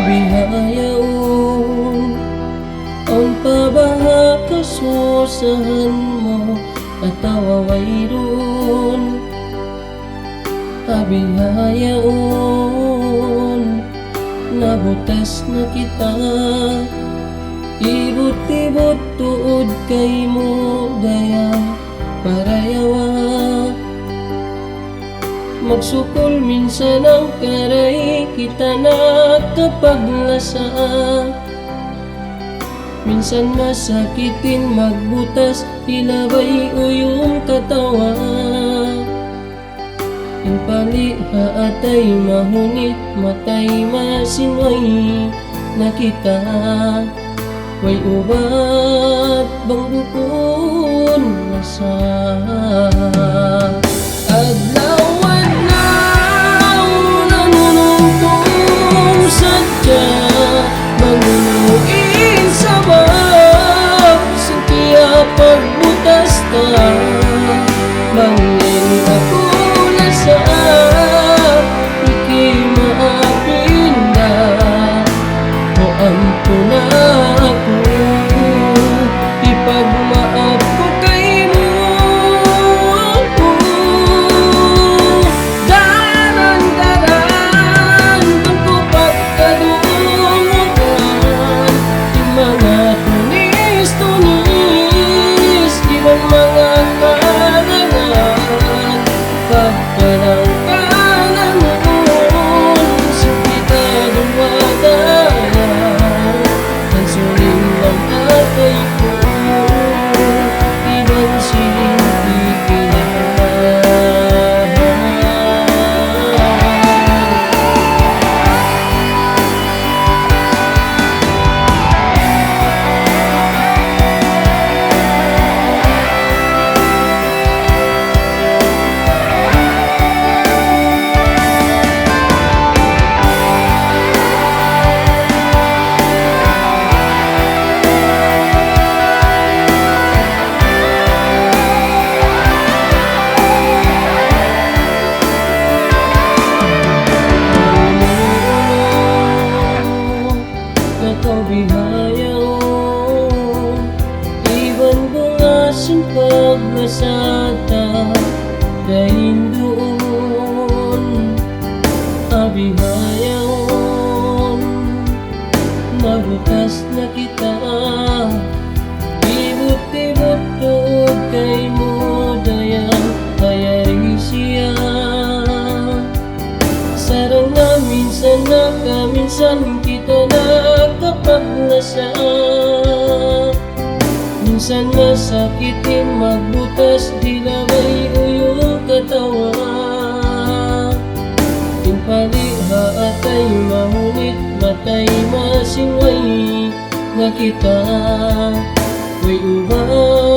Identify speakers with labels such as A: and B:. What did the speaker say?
A: bihayaon ang pabaha kasusahan mo at awaway ron. Bihayaon nabutas na kita, ibot-ibot tuod kay mo daya parayawa. Magsukol minsan ang karay kita na kapaglasa, minsan masakitin magbutas ilabay uyong katawa. Impaliha atay mahunit matay masinway na kita, way ubat bang bukon nasa adlawan na nanunungtong sadya mangunuin sa bab sentiya pagbutas ta mangin ako sa ikimaapinda o ampo na ako ipagmaap ko kay mo. Daran-daran kung ko pagkadungan yung mga tunis-tunis ibang mga karangan pagparang kanan noon sipita dumadaya ang suling lang atay ko ibang sinipikilan. Bihayaon iban bungasin pagmasata dahin doon. Bihayaon nabutas na kita, ibot-ibot tuod kay mo dayan kayari siya. Sarang na minsan na kaminsan kita nakapaglasa, minsan masakitin magbutas dilaway uyong katawa. Impaliha atay mahunit matay masingway na kita, way ubat